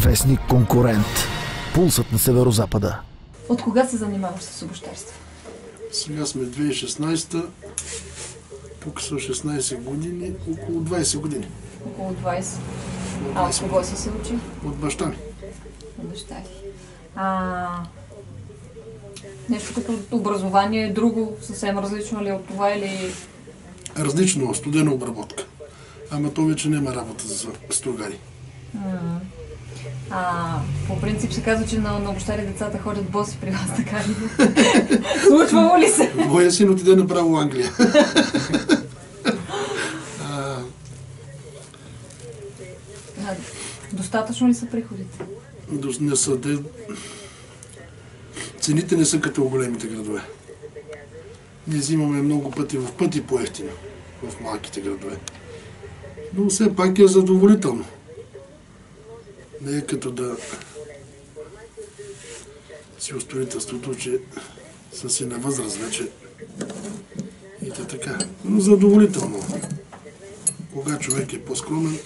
вестник Конкурент. Пулсът на Северозапада. От кога се занимаваш с обущарство? Сега сме 2016-та. Тук са 16 години, около 20 години. Около 20. А от кого си се учи? От баща ми. От баща ти. Нещо като образование е друго, съвсем различно ли от това или... Различно, студена обработка. Ама то вече няма работа за стругари. По принцип се казва, че на обущари децата ходят боси при вас, така ли? Случвало ли се? Моя син отиде направо в Англия. Достатъчно ли са приходите? Не са. Цените не са като в големите градове. Ние взимаме много пъти, в пъти по-евтино в малките градове. Но все пак е задоволително. Не е като да си устроителството, че са си на възраст вече. И така. Но задоволително. Кога човек е по-скромен.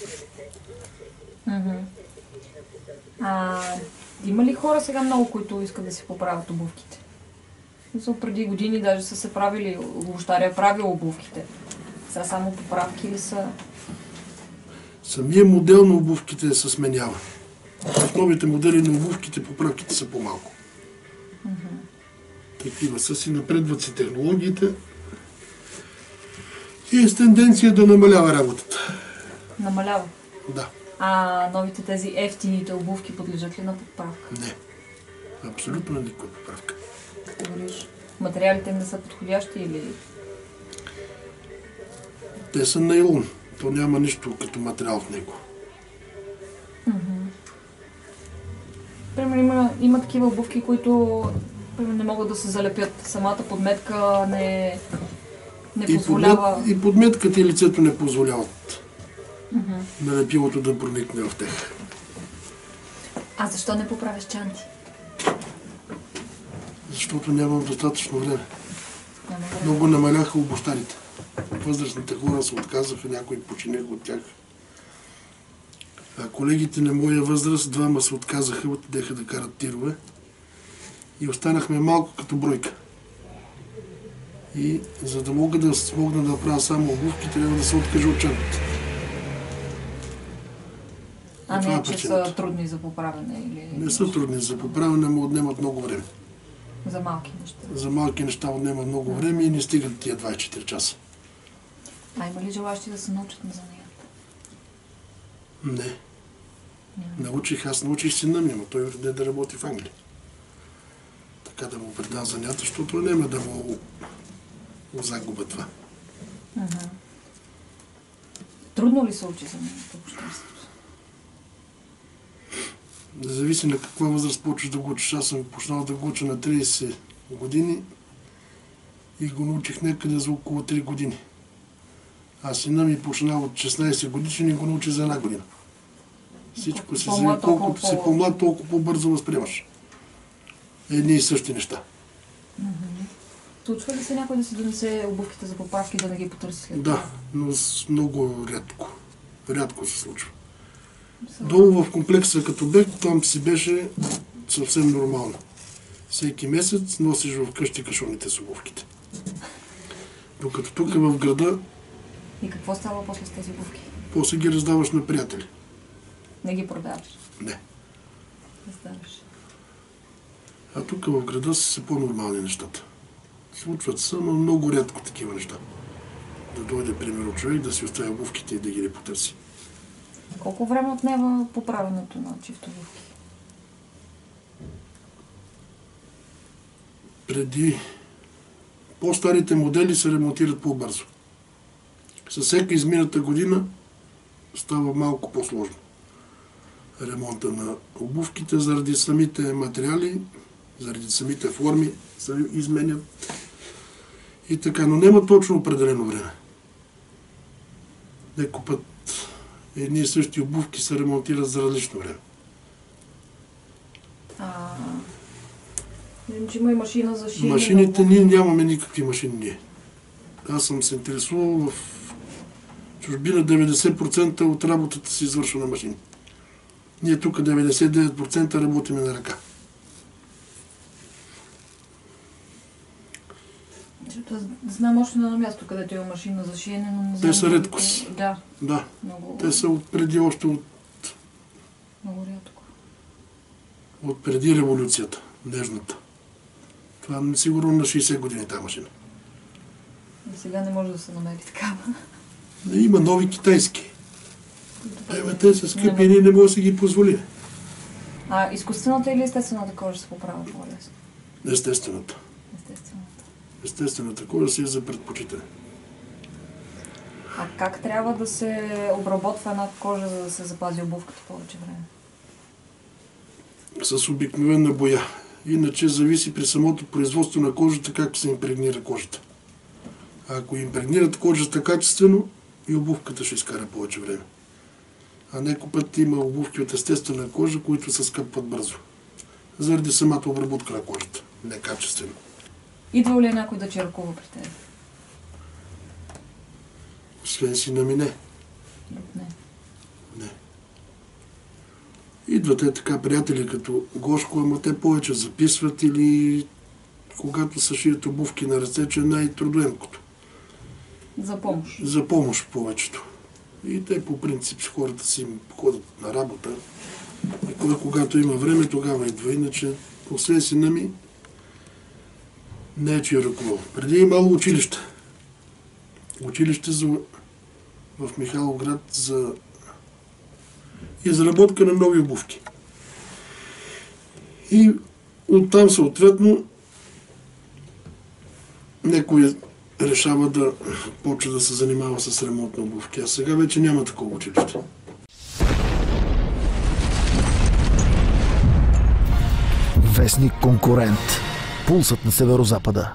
Има ли хора сега много, които искат да си поправят обувките? Преди години даже са се правили, обущаря е правил обувките. Сега само поправки ли са? Самия модел на обувките се сменява. В новите модели на обувките поправките са по-малко. Такива са си, напредват си технологиите и е с тенденция да намалява работата. Намалява? Да. Новите тези ефтините обувки подлежат ли на поправка? Не. Абсолютно на никаква поправка. Говориш, материалите не са подходящи или... Те са нейлон. То няма нищо като материал в него. Примерно има такива обувки, които не могат да се залепят. Самата подметка не позволява... И подметката и лицето не позволяват на лепилото да проникне в тях. Защо не поправяш чанти? Защото нямам достатъчно време. Много намаляха обущарите. Възрастните хора се отказаха, някои починаха от тях. А колегите на моя възраст, двама се отказаха, отидеха да карат тирове. И останахме малко като бройка. И за да мога да смогна да направя само обувки, трябва да се откажа от чантите. Не, че са трудни за поправяне или... Не са трудни за поправяне, но отнемат много време. За малки неща? За малки неща отнемат много време и не стигат тия 24 часа. Има ли желащи да се научат на занятията? Не. Аз научих сина ми, но той върне да работи в Англия. Така да му предам занятия, защото няма да му загуба това. Трудно ли се учи занятията в обущарството? Зависи на каква възраст почваш да го учиш. Аз съм почнал да го уча на 30 години и го научих някъде за около 3 години. А сина ми почнал от 16 годишни и го научи за 1 година. Всичко се зае, колкото си по-млад, толкова по-бързо възприемаш. Едни и същи неща. Случва ли се някой да си донесе обувките за поправки, да не ги потърси след това? Да, но много рядко. Рядко се случва. Долу в комплекса като бег, там си беше съвсем нормално. Всеки месец носиш в къщи кашоните с обувките. Докато тук в града... И какво става после с тези обувки? После ги раздаваш на приятели. Не ги продаваш? Не. Раздаваш. А тук в града са по-нормални нещата. Случват се, но много рядко такива неща. Да дойде, примерно, човек да си остави обувките и да ги не потърси. Колко време отнема поправенето на чифт обувки? Преди по-старите модели се ремонтират по-бързо. Със всяка измината година става малко по-сложно. Ремонта на обувките заради самите материали, заради самите форми се изменят и така, но няма точно определено време. Неко път едни и същи обувки се ремонтират за различно време. Че има и машина за шиене. Машините ние нямаме никакви машини. Аз съм се интересувал в чужбина 90% от работата се извършва на машини. Ние тук 99% работиме на ръка. Знам още на място, където има машина за шиене, но не знам... Те са редкост. Да. Да. Много... Те са отпреди още Много рядко. от преди революцията, нежната. Това сигурно на 60 години тази машина. И сега не може да се намери такава. Има нови китайски. Те са скъпи и ние не може да си ги позволи. А изкуствената или естествената кожа се поправя по-лесно? Естествената. Естествената. Естествената кожа си е за предпочитане. А как трябва да се обработва една кожа, за да се запази обувката повече време? С обикновена боя. Иначе зависи при самото производство на кожата как се импрегнира кожата. А ако импрегнират кожата качествено, и обувката ще изкара повече време. А някой път има обувки от естествена кожа, които се скъпват бързо. Заради самата обработка на кожата. Некачествено. Идва ли някой да черкува при теб? Освен сина ми не. Не. Не. Идват така приятели като Гошко, ама те повече записват или когато се шият обувки на ръце, че е най-трудоемкото. За помощ. За помощ повечето. И те по принцип хората си ходят на работа. И когато има време, тогава идва. Иначе, освен сина ми, не е че е ръководил. Преди имало училище. Училище в Михайловград за изработка на нови обувки. И оттам съответно някой решава да почва да се занимава с ремонт на обувки. А сега вече няма такова училище. Вестник Конкурент. Пулсът на Северозапада.